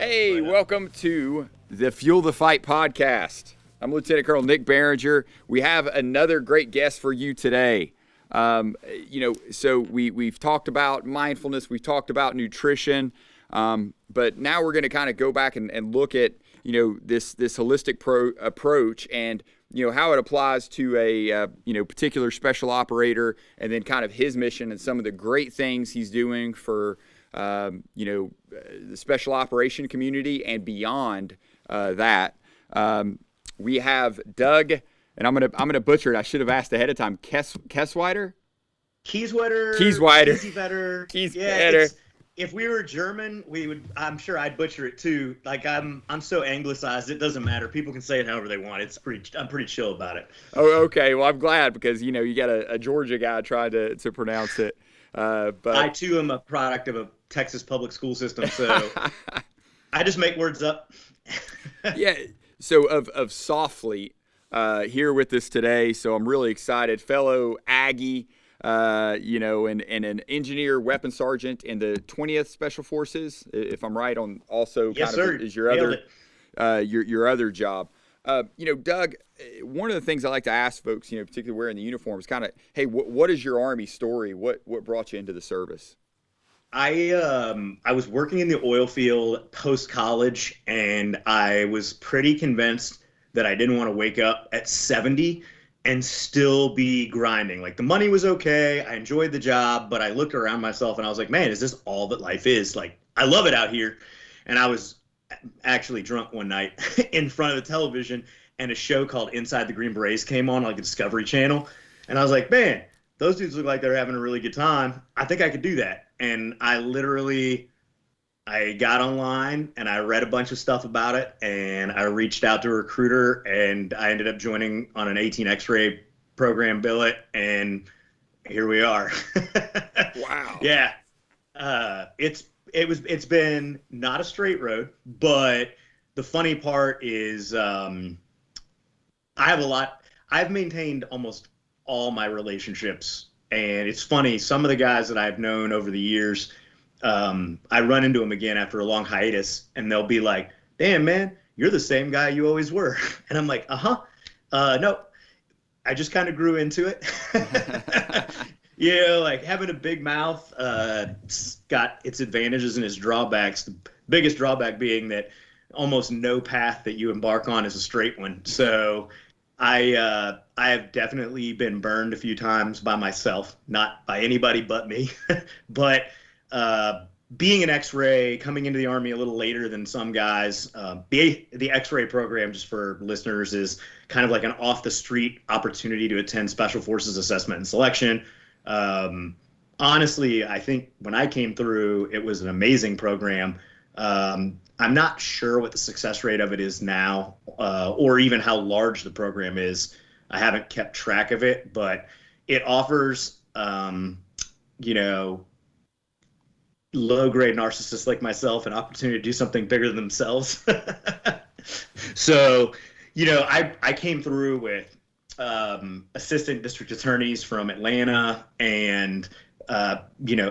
Hey, welcome to the Fuel the Fight podcast. I'm Lieutenant Colonel Nick Behringer. We have another great guest for you today. So we've talked about mindfulness, we've talked about nutrition, but now we're going to kind of go back and look at, this holistic approach and, how it applies to a, particular special operator, and then kind of his mission and some of the great things he's doing for, the special operation community and beyond that. We have Doug, and I'm gonna butcher it. I should have asked ahead of time. Kiesewetter? Kiesewetter. Yeah, if we were German, we would. I'm sure I'd butcher it too. Like I'm so anglicized, it doesn't matter. People can say it however they want. I'm pretty chill about it. Oh, okay. Well, I'm glad because you got a Georgia guy trying to pronounce it. But I too am a product of a Texas public school system, so I just make words up. Yeah. So of SOFLETE here with us today. So I'm really excited, fellow Aggie. And an engineer, weapon sergeant in the 20th Special Forces, if I'm right on. Also, yes, kind sir. Of is your your other job. Doug, one of the things I like to ask folks, particularly wearing the uniform, is kind of, hey, what is your Army story? What brought you into the service? I was working in the oil field post college, and I was pretty convinced that I didn't want to wake up at 70 and still be grinding. Like, the money was okay, I enjoyed the job, but I looked around myself and I was like, man, is this all that life is? Like, I love it out here. And I was actually drunk one night in front of the television, and a show called Inside the Green Berets came on, like a Discovery Channel. And I was like, man, those dudes look like they're having a really good time. I think I could do that. And I got online and I read a bunch of stuff about it, and I reached out to a recruiter, and I ended up joining on an 18 X-ray program billet, and here we are. Wow. Yeah. It's been not a straight road, but the funny part is I've maintained almost all my relationships, and it's funny, some of the guys that I've known over the years, I run into them again after a long hiatus, and they'll be like, damn, man, you're the same guy you always were. And I'm like, no, I just kind of grew into it. Like having a big mouth, it's got its advantages and its drawbacks. The biggest drawback being that almost no path that you embark on is a straight one. So I have definitely been burned a few times by myself, not by anybody but me. But being an X-ray, coming into the Army a little later than some guys, the X-ray program, just for listeners, is kind of like an off-the-street opportunity to attend Special Forces assessment and selection. Honestly, I think when I came through, it was an amazing program. I'm not sure what the success rate of it is now, or even how large the program is. I haven't kept track of it, but it offers, low-grade narcissists like myself an opportunity to do something bigger than themselves. So, I came through with assistant district attorneys from Atlanta, and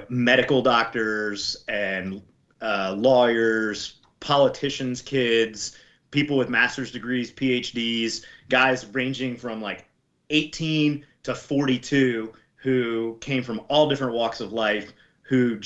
medical doctors and lawyers, politicians' kids, people with master's degrees, PhDs, guys ranging from like 18 to 42 who came from all different walks of life, who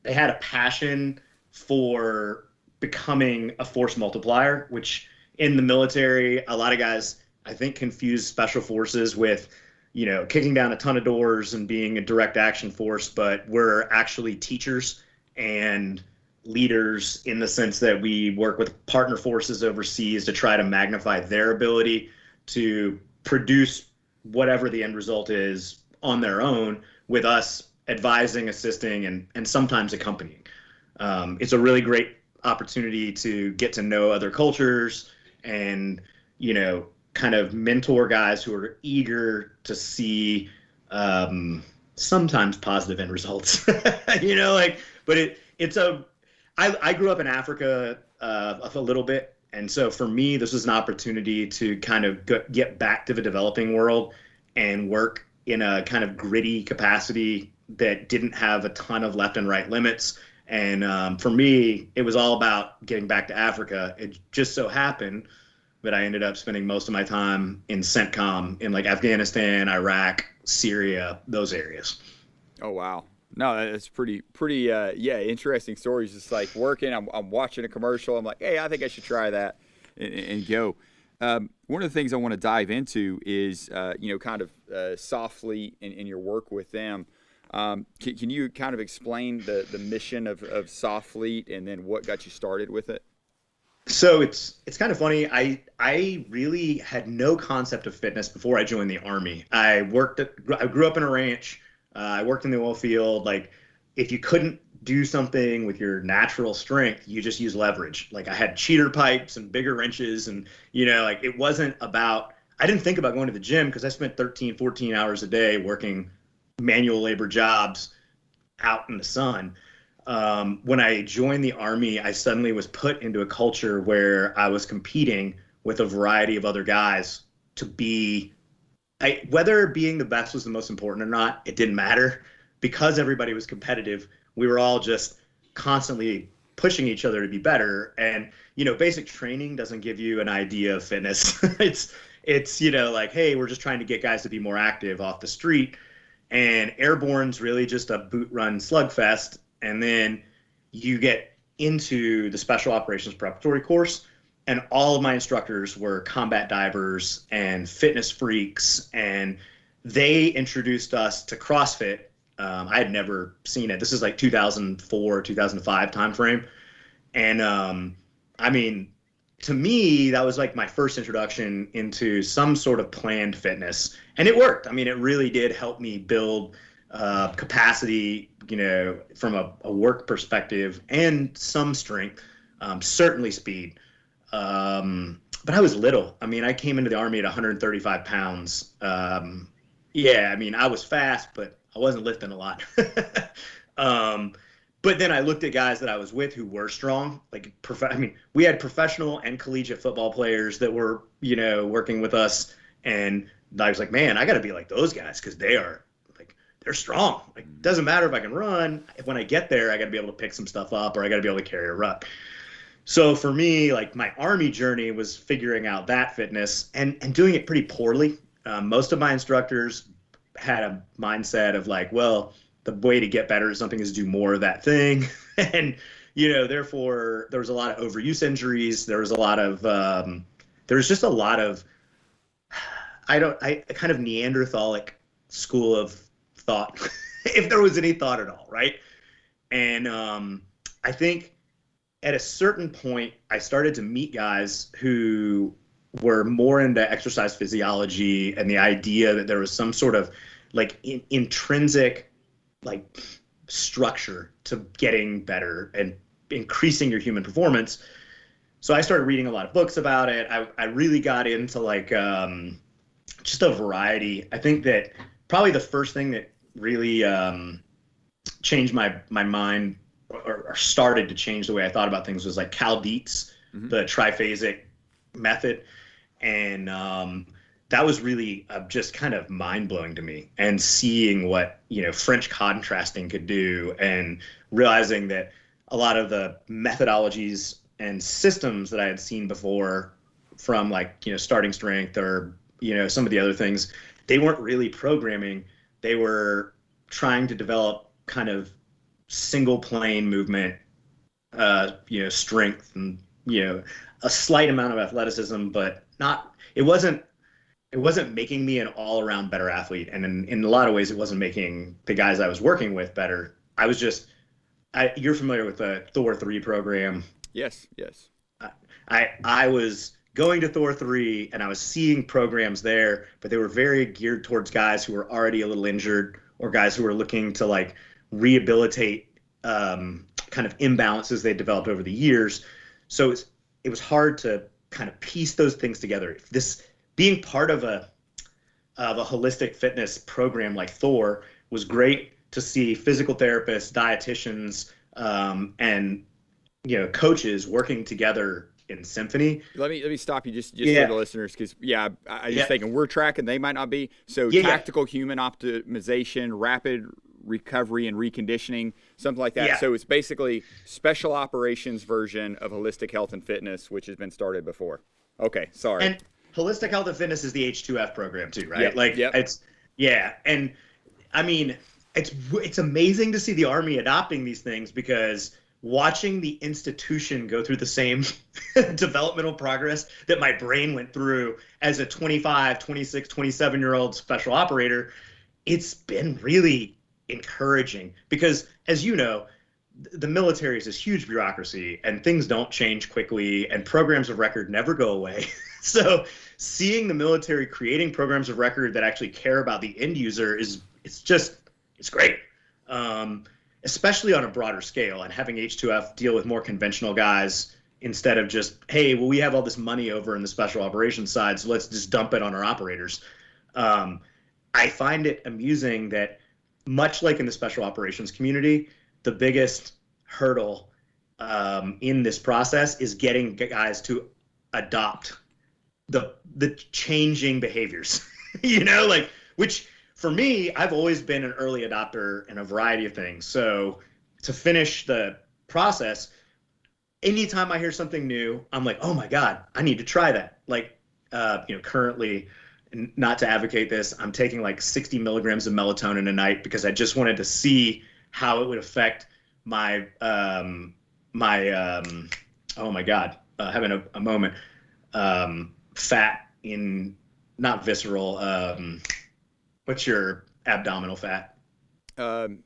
they had a passion for becoming a force multiplier, which in the military, a lot of guys, I think, confuse special forces with, kicking down a ton of doors and being a direct action force, but we're actually teachers and leaders in the sense that we work with partner forces overseas to try to magnify their ability to produce whatever the end result is on their own, with us advising, assisting, and sometimes accompanying. It's a really great opportunity to get to know other cultures and, kind of mentor guys who are eager to see sometimes positive end results. But I grew up in Africa a little bit, and so for me, this was an opportunity to kind of get back to the developing world and work in a kind of gritty capacity that didn't have a ton of left and right limits, And for me, it was all about getting back to Africa. It just so happened that I ended up spending most of my time in CENTCOM in like Afghanistan, Iraq, Syria, those areas. Oh, wow. No, that's pretty, interesting stories. Just like working, I'm watching a commercial. I'm like, hey, I think I should try that and go. One of the things I want to dive into is, kind of SOFLETE and your work with them. Can you kind of explain the mission of SOFLETE and then what got you started with it? So it's kind of funny. I really had no concept of fitness before I joined the Army. I grew up in a ranch. I worked in the oil field. Like, if you couldn't do something with your natural strength, you just use leverage. Like, I had cheater pipes and bigger wrenches, and like, it wasn't about. I didn't think about going to the gym because I spent 13, 14 hours a day working manual labor jobs out in the sun. When I joined the Army, I suddenly was put into a culture where I was competing with a variety of other guys to be. Whether being the best was the most important or not, it didn't matter, because everybody was competitive. We were all just constantly pushing each other to be better. And, basic training doesn't give you an idea of fitness. it's, like, hey, we're just trying to get guys to be more active off the street. And airborne's really just a boot run slugfest. And then you get into the special operations preparatory course, and all of my instructors were combat divers and fitness freaks, and they introduced us to CrossFit. I had never seen it. This is like 2004, 2005 timeframe. And I mean, to me, that was like my first introduction into some sort of planned fitness. And it worked. I mean, it really did help me build capacity, from a work perspective, and some strength, certainly speed. But I was little. I mean, I came into the Army at 135 pounds. I mean, I was fast, but I wasn't lifting a lot. But then I looked at guys that I was with who were strong. Like, we had professional and collegiate football players that were, working with us. And I was like, man, I got to be like those guys, because they're strong. Like, it doesn't matter if I can run. When I get there, I got to be able to pick some stuff up, or I got to be able to carry a ruck. So for me, like, my Army journey was figuring out that fitness and doing it pretty poorly. Most of my instructors had a mindset of like, well, the way to get better at something is to do more of that thing. And, therefore there was a lot of overuse injuries. There was a lot of, there was just a lot of, kind of Neanderthalic school of thought, if there was any thought at all. Right. And I think at a certain point, I started to meet guys who were more into exercise physiology and the idea that there was some sort of like intrinsic like structure to getting better and increasing your human performance. So I started reading a lot of books about it. I really got into like just a variety. I think that probably the first thing that really changed my mind, or started to change the way I thought about things, was like Cal Dietz, the triphasic method. And that was really just kind of mind-blowing to me, and seeing what, French contrasting could do, and realizing that a lot of the methodologies and systems that I had seen before from like, starting strength, or, some of the other things, they weren't really programming. They were trying to develop kind of single plane movement, strength, and, a slight amount of athleticism, but it wasn't making me an all-around better athlete. And in a lot of ways, it wasn't making the guys I was working with better. I was just, you're familiar with the Thor 3 program. Yes. I was going to Thor 3, and I was seeing programs there, but they were very geared towards guys who were already a little injured, or guys who were looking to like rehabilitate kind of imbalances they developed over the years. So it was hard to kind of piece those things together. This being part of a holistic fitness program like Thor was great to see physical therapists, dietitians, and coaches working together in symphony. Let me stop you just for the listeners, because I just thinking we're tracking, they might not be. So tactical human optimization, rapid recovery and reconditioning, something like that. Yeah. So it's basically special operations version of holistic health and fitness, which has been started before. Okay, sorry. And holistic health and fitness is the H2F program too, right? Yep, Like yep. it's yeah, and I mean it's amazing to see the Army adopting these things, because watching the institution go through the same developmental progress that my brain went through as a 25, 26, 27-year-old special operator, it's been really encouraging, because as you know, the military is this huge bureaucracy and things don't change quickly and programs of record never go away. So seeing the military creating programs of record that actually care about the end user it's great. Especially on a broader scale, and having H2F deal with more conventional guys instead of just, hey, well, we have all this money over in the special operations side, so let's just dump it on our operators. I find it amusing that, much like in the special operations community, the biggest hurdle in this process is getting guys to adopt the changing behaviors, like, which for me, I've always been an early adopter in a variety of things. So to finish the process, anytime I hear something new, I'm like, oh my God, I need to try that. Like, currently, not to advocate this, I'm taking like 60 milligrams of melatonin a night because I just wanted to see how it would affect my, oh my God, having a moment, fat in, not visceral, what's your abdominal fat? Your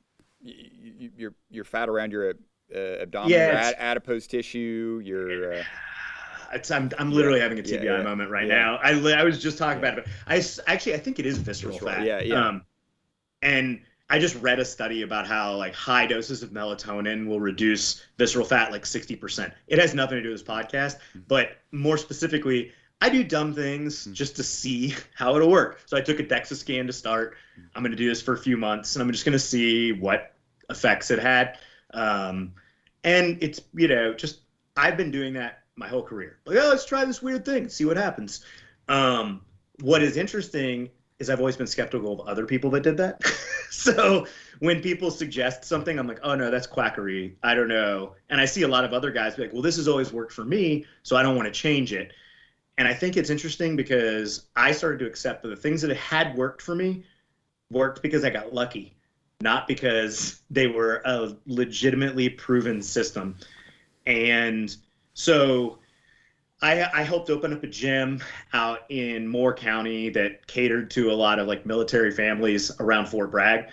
fat around your abdomen, Yeah, your adipose tissue, your. I'm literally having a TBI moment right now. I was just talking about it. I think it is visceral fat. Yeah. And I just read a study about how like high doses of melatonin will reduce visceral fat like 60%. It has nothing to do with this podcast, but more specifically, I do dumb things just to see how it'll work. So I took a DEXA scan to start. I'm going to do this for a few months, and I'm just going to see what effects it had. And it's, just I've been doing that my whole career. Like, oh, let's try this weird thing, see what happens. What is interesting is I've always been skeptical of other people that did that. So when people suggest something, I'm like, oh no, that's quackery. I don't know. And I see a lot of other guys be like, well, this has always worked for me, so I don't want to change it. And I think it's interesting because I started to accept that the things that had worked for me worked because I got lucky, not because they were a legitimately proven system. And so I helped open up a gym out in Moore County that catered to a lot of like military families around Fort Bragg.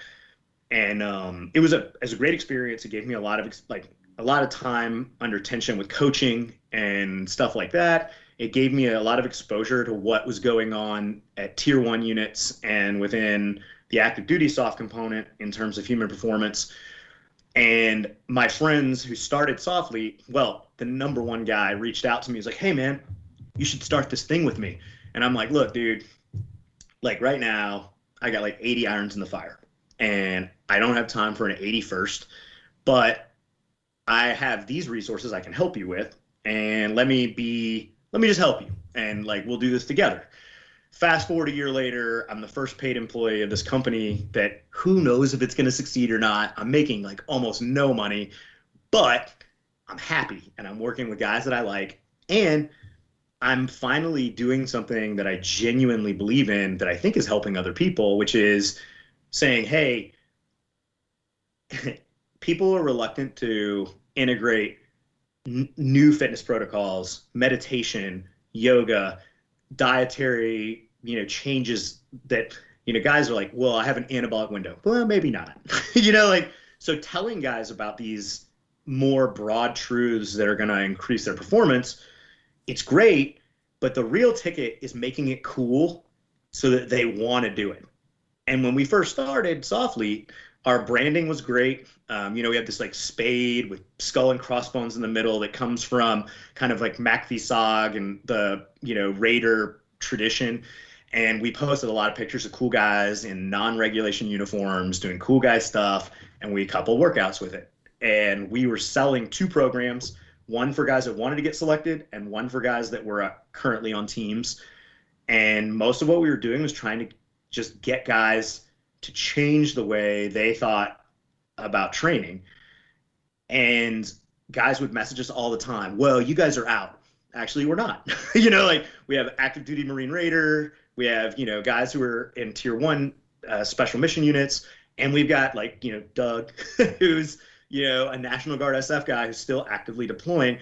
And it was a great experience. It gave me a lot of time under tension with coaching and stuff like that. It gave me a lot of exposure to what was going on at tier 1 units and within the active duty soft component in terms of human performance. And my friends who started SOFLETE, well, the number one guy reached out to me. He was like, hey man, you should start this thing with me. And I'm like, look, dude, like right now I got like 80 irons in the fire and I don't have time for an 81st, but I have these resources I can help you with, and let me just help you, and like we'll do this together. Fast forward a year later, I'm the first paid employee of this company that who knows if it's going to succeed or not. I'm making like almost no money, but I'm happy and I'm working with guys that I like, and I'm finally doing something that I genuinely believe in that I think is helping other people, which is saying, hey, people are reluctant to integrate new fitness protocols, meditation, yoga, dietary, changes that, guys are like, well, I have an anabolic window. Well, maybe not. So telling guys about these more broad truths that are going to increase their performance, it's great, but the real ticket is making it cool so that they want to do it. And when we first started SOFLETE, our branding was great. We have this like spade with skull and crossbones in the middle that comes from kind of like MacVisag and the, Raider tradition. And we posted a lot of pictures of cool guys in non-regulation uniforms doing cool guy stuff, and we coupled workouts with it. And we were selling 2 programs, one for guys that wanted to get selected and one for guys that were currently on teams. And most of what we were doing was trying to just get guys to change the way they thought about training. And guys would message us all the time. Well, you guys are out. Actually, we're not. Like we have active duty Marine Raider. We have, guys who are in tier 1 special mission units. And we've got like, Doug, who's, a National Guard SF guy who's still actively deploying.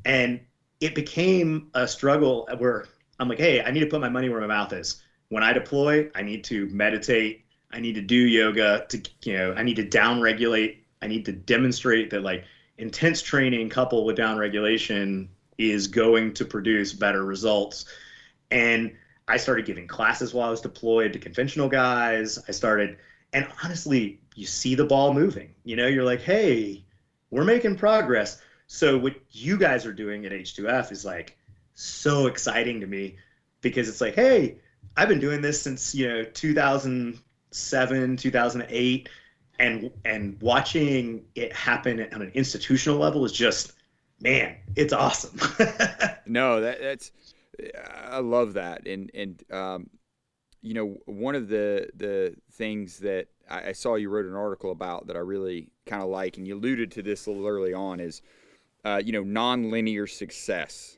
And it became a struggle where I'm like, hey, I need to put my money where my mouth is. When I deploy, I need to meditate. I need to do yoga I need to down regulate. I need to demonstrate that like intense training coupled with down regulation is going to produce better results. And I started giving classes while I was deployed to conventional guys. And honestly, you see the ball moving. You're like, hey, we're making progress. So what you guys are doing at H2F is like so exciting to me, because it's like, hey, I've been doing this since 2007, 2008, and watching it happen on an institutional level is just, man, it's awesome. No, that's I love that, and one of the things that I saw you wrote an article about that I really kind of like, and you alluded to this a little early on, is NonLinear Success.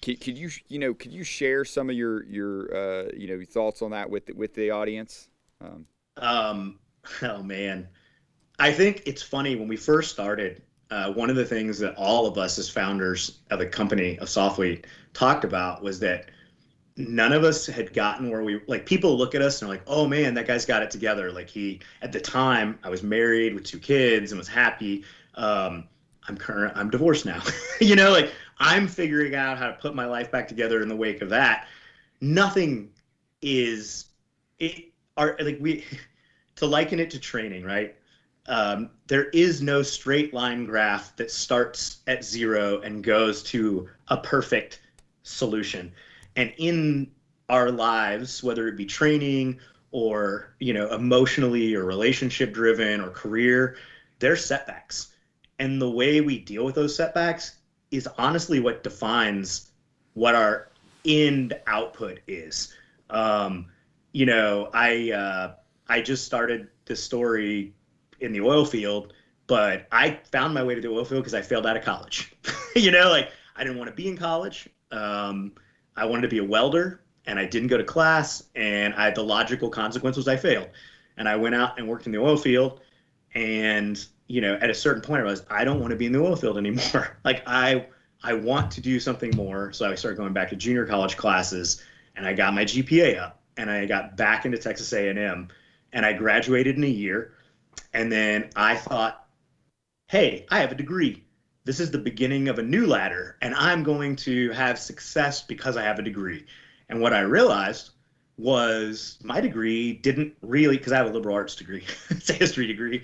Could you share some of your thoughts on that with the audience? Oh man, I think it's funny when we first started. One of the things that all of us as founders of the company of SOFLETE talked about was that none of us had gotten where people look at us and are like, oh man, that guy's got it together. Like at the time I was married with 2 kids and was happy. I'm divorced now. I'm figuring out how to put my life back together in the wake of that. Nothing is to liken it to training, right? There is no straight line graph that starts at 0 and goes to a perfect solution. And in our lives, whether it be training or, emotionally or relationship driven or career, there's setbacks. And the way we deal with those setbacks is honestly what defines what our end output is. I just started this story in the oil field, but I found my way to the oil field because I failed out of college. I didn't want to be in college. I wanted to be a welder, and I didn't go to class, and the logical consequence was I failed. And I went out and worked in the oil field, and at a certain point I realized I don't want to be in the oil field anymore. I want to do something more. So I started going back to junior college classes, and I got my GPA up, and I got back into Texas A&M, and I graduated in a year. And then I thought, hey, I have a degree. This is the beginning of a new ladder, and I'm going to have success because I have a degree. And what I realized was my degree didn't really, because I have a liberal arts degree, it's a history degree,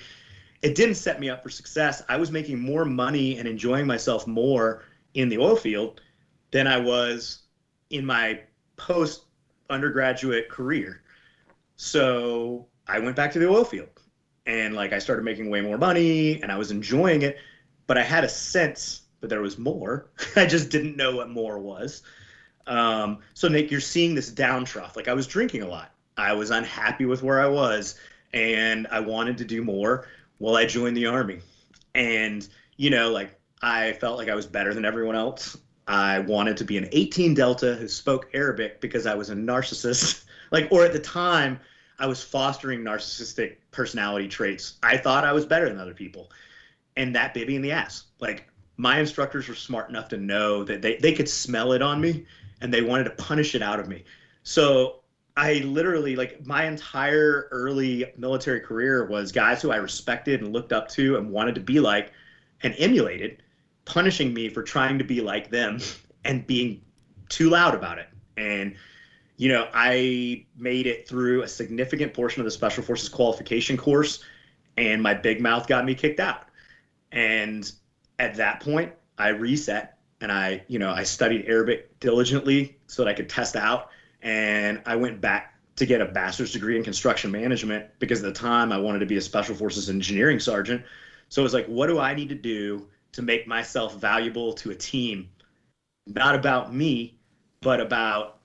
it didn't set me up for success. I was making more money and enjoying myself more in the oil field than I was in my post-undergraduate career. So I went back to the oil field, and I started making way more money, and I was enjoying it, but I had a sense that there was more. I just didn't know what more was. So Nick, you're seeing this down trough. I was drinking a lot. I was unhappy with where I was, and I wanted to do more. Well, I joined the Army, and I felt like I was better than everyone else. I wanted to be an 18 Delta who spoke Arabic because I was a narcissist. Or at the time, I was fostering narcissistic personality traits. I thought I was better than other people, and that bit me in the ass. My instructors were smart enough to know that they could smell it on me, and they wanted to punish it out of me. So I literally, my entire early military career was guys who I respected and looked up to and wanted to be like and emulated, punishing me for trying to be like them and being too loud about it. And, I made it through a significant portion of the Special Forces qualification course, and my big mouth got me kicked out. And at that point, I reset, and I studied Arabic diligently so that I could test out. And I went back to get a bachelor's degree in construction management because at the time I wanted to be a Special Forces engineering sergeant. So it was what do I need to do to make myself valuable to a team? Not about me, but about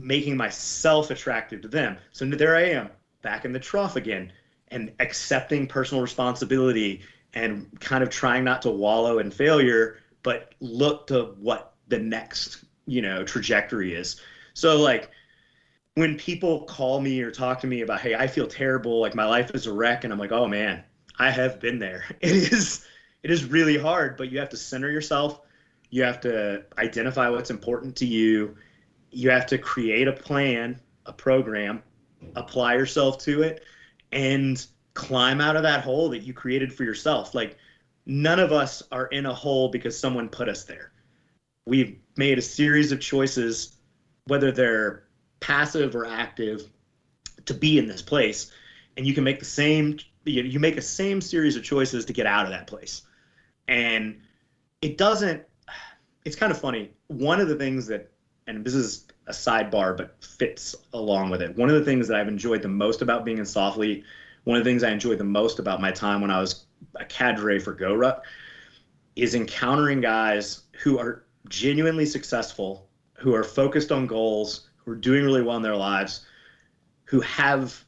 making myself attractive to them. So there I am, back in the trough again, and accepting personal responsibility and kind of trying not to wallow in failure, but look to what the next, trajectory is. So like when people call me or talk to me about, hey, I feel terrible, like my life is a wreck, and I'm like, oh man, I have been there. It is really hard, but you have to center yourself. You have to identify what's important to you. You have to create a plan, a program, apply yourself to it, and climb out of that hole that you created for yourself. Like, none of us are in a hole because someone put us there. We've made a series of choices, whether they're passive or active, to be in this place. And you can make you make a same series of choices to get out of that place. And it's kind of funny. One of the things that, and this is a sidebar, but fits along with it. One of the things that I've enjoyed the most about being in SOFLETE, one of the things I enjoyed the most about my time when I was a cadre for GoRuck, is encountering guys who are genuinely successful, who are focused on goals, who are doing really well in their lives, who have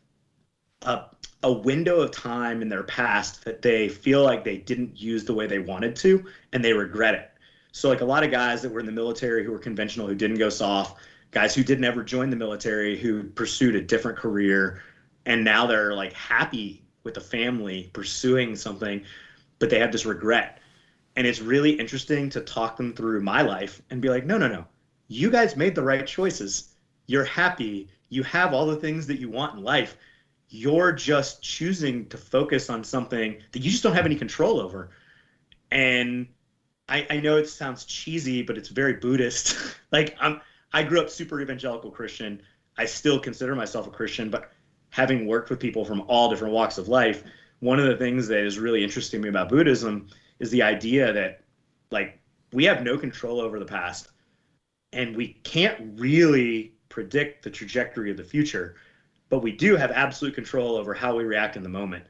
a window of time in their past that they feel like they didn't use the way they wanted to, and they regret it. So like a lot of guys that were in the military who were conventional, who didn't go soft, guys who didn't ever join the military, who pursued a different career, and now they're like happy with a family pursuing something, but they have this regret. And it's really interesting to talk them through my life and be like, no, you guys made the right choices. You're happy. You have all the things that you want in life. You're just choosing to focus on something that you just don't have any control over. And I know it sounds cheesy, but it's very Buddhist. Like I grew up super evangelical Christian. I still consider myself a Christian, but having worked with people from all different walks of life, one of the things that is really interesting to me about Buddhism is the idea that like we have no control over the past, and we can't really predict the trajectory of the future, but we do have absolute control over how we react in the moment.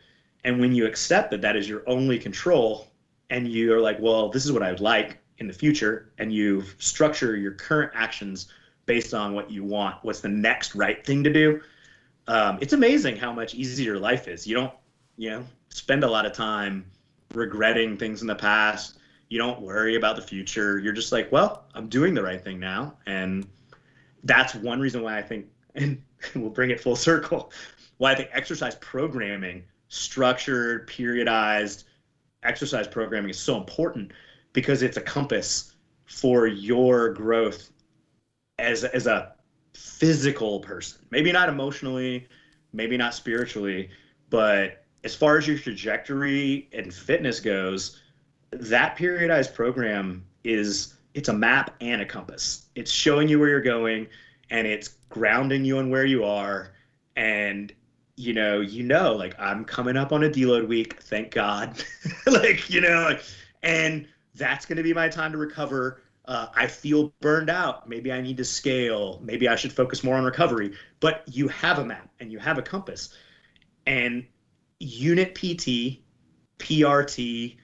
And when you accept that that is your only control, and you're like, well, this is what I would like in the future, and you structure your current actions based on what you want, what's the next right thing to do, it's amazing how much easier life is. You don't, spend a lot of time regretting things in the past. You don't worry about the future. You're just like, well, I'm doing the right thing now. And that's one reason why I think, and we'll bring it full circle, why I think exercise programming, structured, periodized exercise programming is so important, because it's a compass for your growth as a physical person. Maybe not emotionally, maybe not spiritually, but as far as your trajectory and fitness goes, that periodized program it's a map and a compass. It's showing you where you're going, and it's grounding you on where you are. And like I'm coming up on a deload week, thank God. And that's going to be my time to recover. I feel burned out. Maybe I need to scale. Maybe I should focus more on recovery. But you have a map and you have a compass. And unit PT, PRT,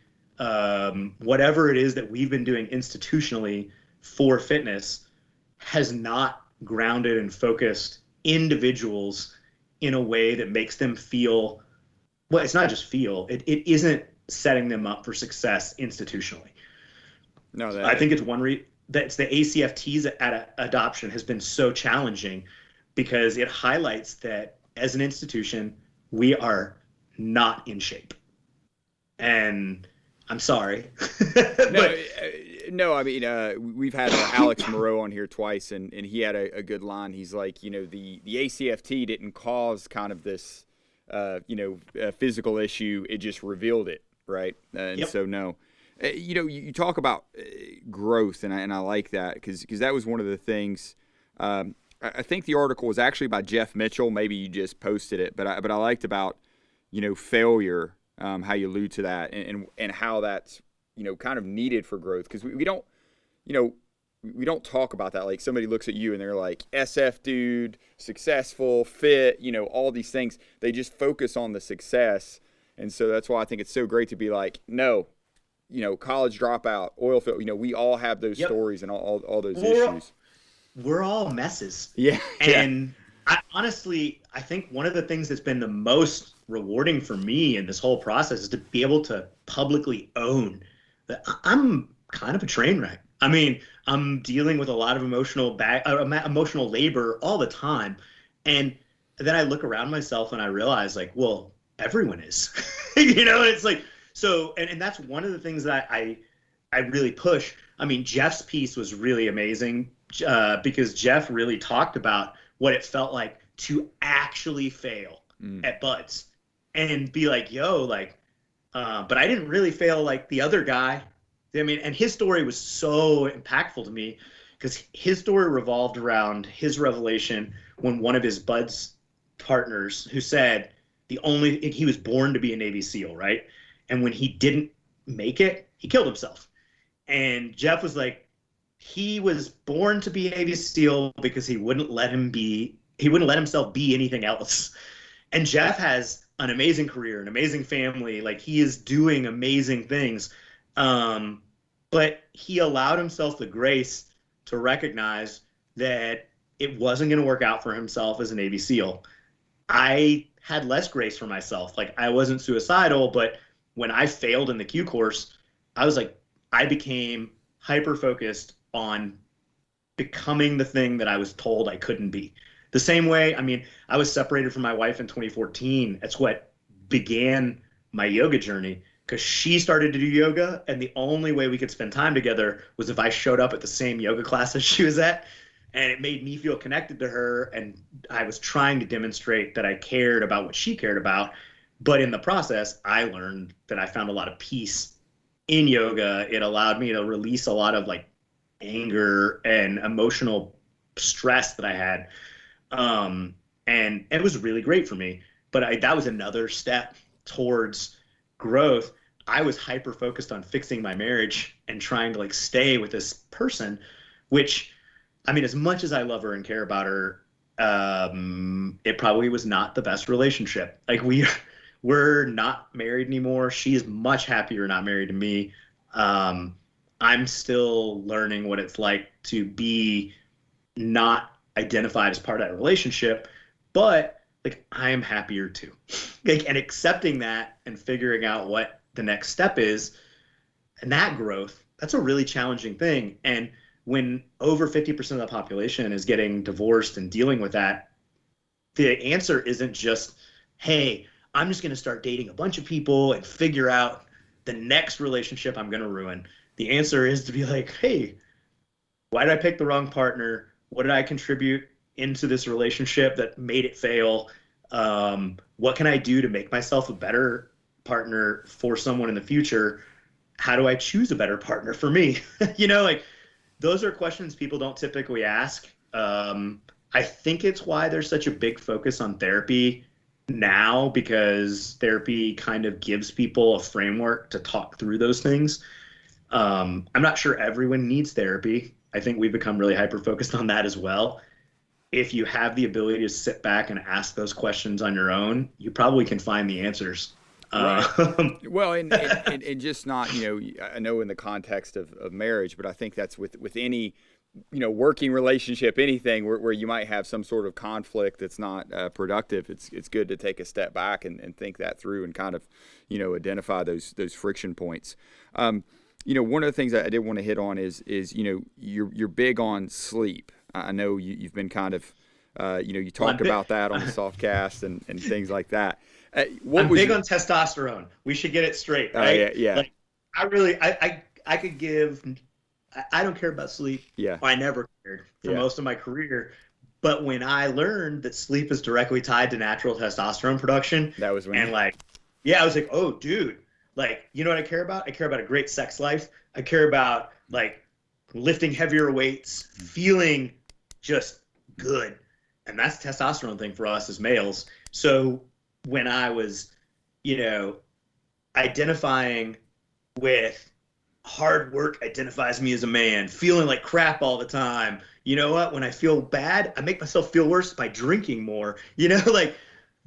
whatever it is that we've been doing institutionally for fitness has not grounded and focused individuals in a way that makes them feel, well, it's not just feel, it isn't setting them up for success institutionally. No, I think it's that's the ACFT's adoption has been so challenging, because it highlights that as an institution, we are not in shape. And I'm sorry. No, I mean, we've had Alex Moreau on here twice, and he had a good line. He's like, the ACFT didn't cause kind of this, physical issue. It just revealed it, right? And yep. So, no. You talk about growth, and I like that, because that was one of the things. I think the article was actually by Jeff Mitchell. Maybe you just posted it, but I liked about failure, how you allude to that, and how that's kind of needed for growth, because we don't we don't talk about that. Like, somebody looks at you and they're like, SF dude, successful, fit, all these things. They just focus on the success, and so that's why I think it's so great to be like, no. College dropout, oil field, we all have those stories and all those issues. We're all messes. Yeah. And I think one of the things that's been the most rewarding for me in this whole process is to be able to publicly own that I'm kind of a train wreck. I mean, I'm dealing with a lot of emotional labor all the time. And then I look around myself and I realize, like, well, everyone is, you know, and it's like, so, and that's one of the things that I really push. I mean, Jeff's piece was really amazing because Jeff really talked about what it felt like to actually fail at Buds and be like, yo, like, but I didn't really fail like the other guy. I mean, and his story was so impactful to me because his story revolved around his revelation when one of his Buds partners who said he was born to be a Navy SEAL, right? And when he didn't make it, he killed himself. And Jeff was like, he was born to be a Navy SEAL because he wouldn't let himself be anything else. And Jeff has an amazing career, an amazing family. Like, he is doing amazing things. But he allowed himself the grace to recognize that it wasn't going to work out for himself as a Navy SEAL. I had less grace for myself. Like, I wasn't suicidal, but when I failed in the Q course, I was like, I became hyper focused on becoming the thing that I was told I couldn't be. The same way, I mean, I was separated from my wife in 2014. That's what began my yoga journey because she started to do yoga, and the only way we could spend time together was if I showed up at the same yoga classes she was at, and it made me feel connected to her, and I was trying to demonstrate that I cared about what she cared about. But in the process, I learned that I found a lot of peace in yoga. It allowed me to release a lot of like anger and emotional stress that I had. And it was really great for me. But that was another step towards growth. I was hyper focused on fixing my marriage and trying to like stay with this person, which, I mean, as much as I love her and care about her, it probably was not the best relationship. Like, we're not married anymore. She's much happier not married to me. I'm still learning what it's like to be not identified as part of that relationship, but like, I am happier too. Like, and accepting that and figuring out what the next step is, and that growth, that's a really challenging thing. And when over 50% of the population is getting divorced and dealing with that, the answer isn't just, hey, I'm just going to start dating a bunch of people and figure out the next relationship I'm going to ruin. The answer is to be like, hey, why did I pick the wrong partner? What did I contribute into this relationship that made it fail? What can I do to make myself a better partner for someone in the future? How do I choose a better partner for me? You know, like, those are questions people don't typically ask. I think it's why there's such a big focus on therapy now, because therapy kind of gives people a framework to talk through those things. I'm not sure everyone needs therapy. I think we've become really hyper-focused on that as well. If you have the ability to sit back and ask those questions on your own, you probably can find the answers. Right. Well, and just not, you know, I know in the context of marriage, but I think that's with any, you know, working relationship, anything where you might have some sort of conflict that's not productive. It's good to take a step back and think that through and kind of, you know, identify those friction points. You know, one of the things I did want to hit on is you know, you're big on sleep. I know you've been kind of, you know, you talked about that on the Softcast and things like that. I'm big on testosterone. We should get it straight, right? Yeah. Like, I could give. I don't care about sleep. Yeah. I never cared for most of my career. But when I learned that sleep is directly tied to natural testosterone production, that was when. And like, yeah, I was like, oh, dude, like, you know what I care about? I care about a great sex life. I care about like lifting heavier weights, feeling just good, and that's a testosterone thing for us as males. So when I was, you know, identifying with hard work identifies me as a man, feeling like crap all the time. You know what? When I feel bad, I make myself feel worse by drinking more. You know, like,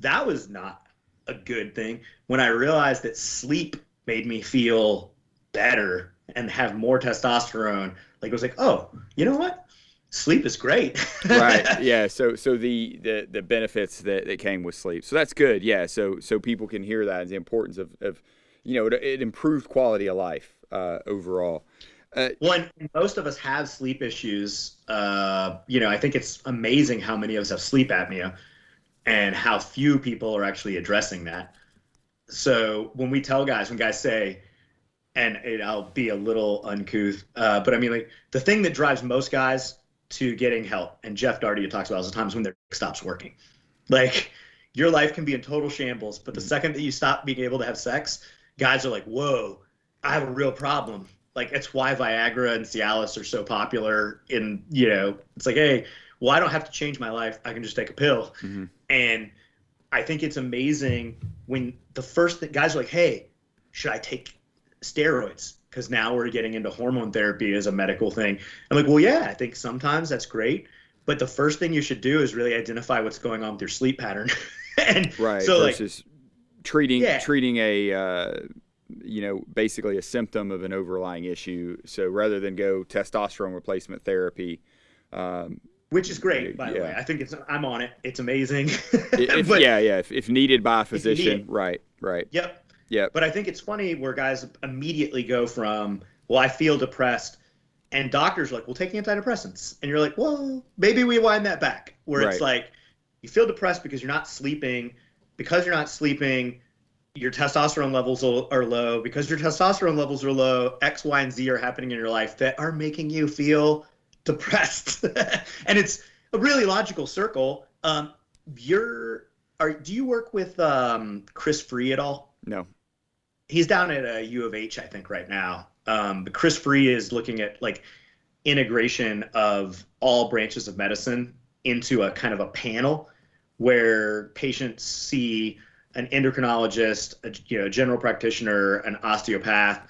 that was not a good thing. When I realized that sleep made me feel better and have more testosterone, like, it was like, oh, you know what? sleep is great. Right. Yeah. So the benefits that came with sleep. So that's good. Yeah. So people can hear that, and the importance of it improved quality of life overall. Well, and most of us have sleep issues. I think it's amazing how many of us have sleep apnea and how few people are actually addressing that. So when guys say, and I'll be a little uncouth, but I mean, like the thing that drives most guys to getting help, and Jeff Darty talks about, is the times when their dick stops working. Like your life can be in total shambles, but the second that you stop being able to have sex, guys are like, "Whoa, I have a real problem." Like it's why Viagra and Cialis are so popular. It's like, hey, well, I don't have to change my life. I can just take a pill. Mm-hmm. And I think it's amazing when the first guys are like, hey, should I take steroids? Because now we're getting into hormone therapy as a medical thing. I'm like, well, yeah, I think sometimes that's great. But the first thing you should do is really identify what's going on with your sleep pattern. And right. So versus treating a basically a symptom of an overlying issue. So rather than go testosterone replacement therapy, which is great, by the way. I think I'm on it. It's amazing. If needed by a physician, right. Yep. But I think it's funny where guys immediately go from, well, I feel depressed, and doctors are like, well, take antidepressants. And you're like, well, maybe we wind that back, where it's like, you feel depressed because you're not sleeping. Because you're not sleeping, your testosterone levels are low. Because your testosterone levels are low, X, Y, and Z are happening in your life that are making you feel depressed. And it's a really logical circle. Do you work with Chris Free at all? No. He's down at U of H, I think, right now. But Chris Free is looking at like integration of all branches of medicine into a kind of a panel where patients see an endocrinologist, a general practitioner, an osteopath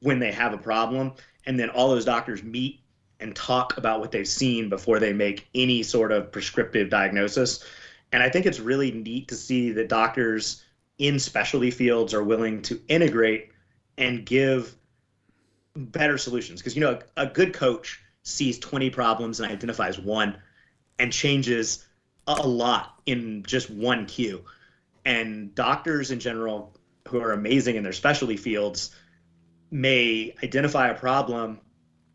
when they have a problem, and then all those doctors meet and talk about what they've seen before they make any sort of prescriptive diagnosis. And I think it's really neat to see that doctors in specialty fields are willing to integrate and give better solutions. Because, a good coach sees 20 problems and identifies one and changes a lot in just one cue. And doctors in general, who are amazing in their specialty fields, may identify a problem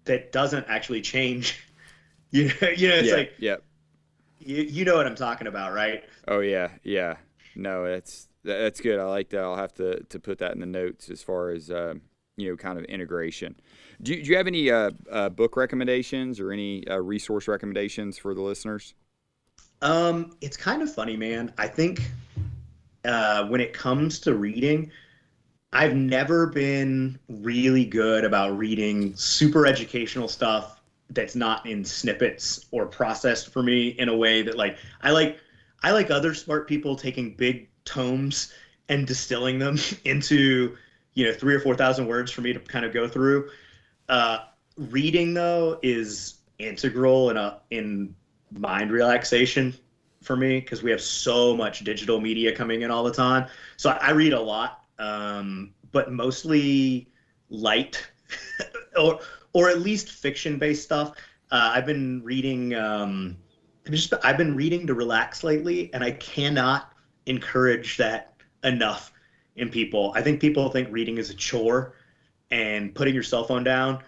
that doesn't actually change. It's like, you know what I'm talking about, right? Oh yeah. No, that's good. I like that. I'll have to put that in the notes as far as kind of integration. Do you have any book recommendations or any resource recommendations for the listeners? It's kind of funny, man. I think when it comes to reading, I've never been really good about reading super educational stuff that's not in snippets or processed for me in a way that I like other smart people taking big tomes and distilling them into 3,000 or 4,000 words for me to kind of go through. Reading though is integral in mind relaxation for me because we have so much digital media coming in all the time. So I read a lot. But mostly light or at least fiction-based stuff. I've been reading to relax lately, and I cannot encourage that enough in people. I think people think reading is a chore, and putting your cell phone down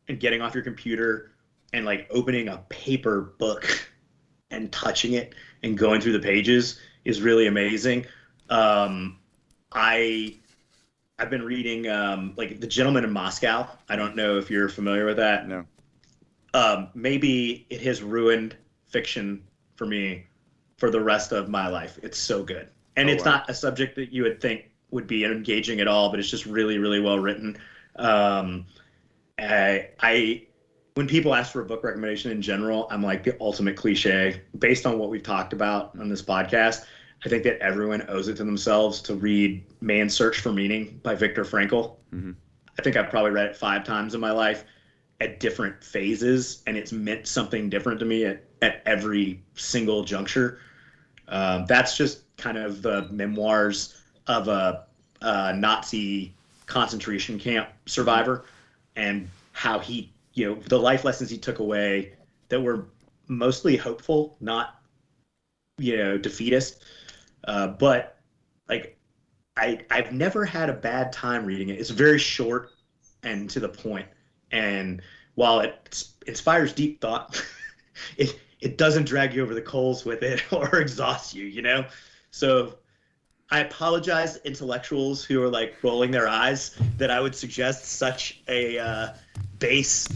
and getting off your computer and like opening a paper book and touching it and going through the pages is really amazing. I've been reading like The Gentleman in Moscow. I don't know if you're familiar with that. No. Maybe it has ruined fiction for me for the rest of my life. It's so good. And it's not a subject that you would think would be engaging at all, but it's just really, really well written. When people ask for a book recommendation in general, I'm like the ultimate cliche. Based on what we've talked about on this podcast, I think that everyone owes it to themselves to read Man's Search for Meaning by Viktor Frankl. Mm-hmm. I think I've probably read it 5 times in my life at different phases, and it's meant something different to me at every single juncture. That's just kind of the memoirs of a Nazi concentration camp survivor and how he, the life lessons he took away that were mostly hopeful, not, defeatist. But like I've never had a bad time reading it. It's very short and to the point. And while it inspires deep thought, it doesn't drag you over the coals with it or exhaust you. So I apologize to intellectuals who are like rolling their eyes that I would suggest such a base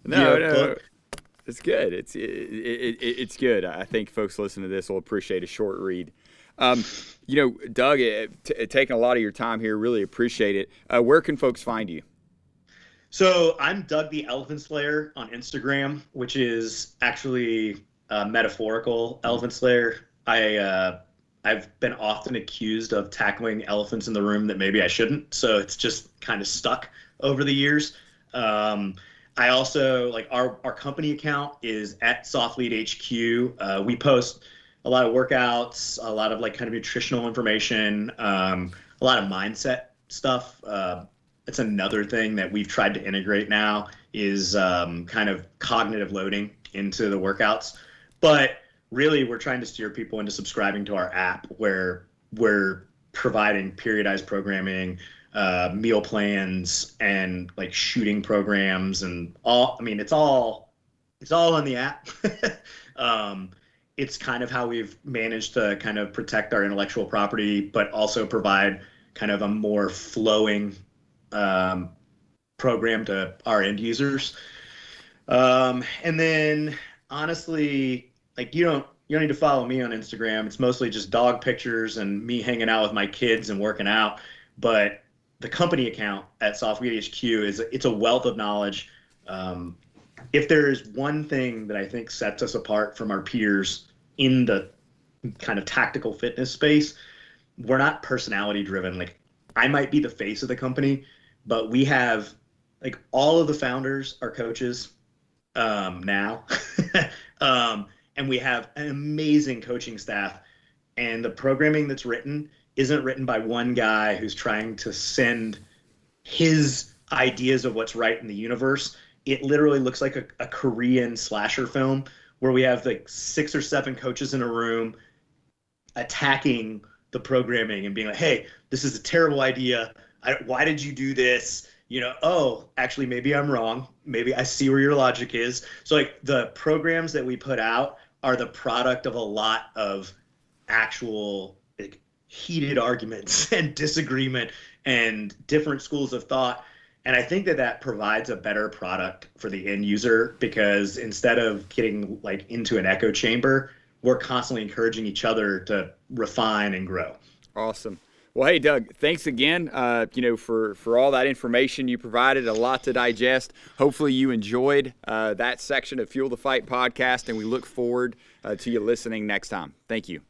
book. It's good. It's good. I think folks listening to this will appreciate a short read. Doug, taking a lot of your time here, really appreciate it. Where can folks find you? So I'm Doug the Elephant Slayer on Instagram, which is actually metaphorical elephant slayer. I've been often accused of tackling elephants in the room that maybe I shouldn't, so it's just kind of stuck over the years. I also like our company account is at SOFLETE HQ. We post a lot of workouts, a lot of like kind of nutritional information, a lot of mindset stuff. It's another thing that we've tried to integrate now is kind of cognitive loading into the workouts. But really, we're trying to steer people into subscribing to our app where we're providing periodized programming, meal plans, and like shooting programs and all. I mean, it's all on the app. It's kind of how we've managed to kind of protect our intellectual property, but also provide kind of a more flowing program to our end users. And then honestly, like you don't need to follow me on Instagram. It's mostly just dog pictures and me hanging out with my kids and working out. But the company account at SOFLETE HQ it's a wealth of knowledge. If there is one thing that I think sets us apart from our peers in the kind of tactical fitness space, we're not personality driven. Like I might be the face of the company, but we have like all of the founders are coaches now. And we have an amazing coaching staff, and the programming that's written isn't written by one guy who's trying to send his ideas of what's right in the universe. It literally looks like a Korean slasher film where we have like 6 or 7 coaches in a room attacking the programming and being like, hey, this is a terrible idea. Why did you do this? Oh, actually, maybe I'm wrong. Maybe I see where your logic is. So like the programs that we put out are the product of a lot of actual like, heated arguments and disagreement and different schools of thought. And I think that provides a better product for the end user because instead of getting like into an echo chamber, we're constantly encouraging each other to refine and grow. Awesome. Well, hey, Doug, thanks again, for all that information you provided, a lot to digest. Hopefully you enjoyed that section of Fuel the Fight podcast, and we look forward to you listening next time. Thank you.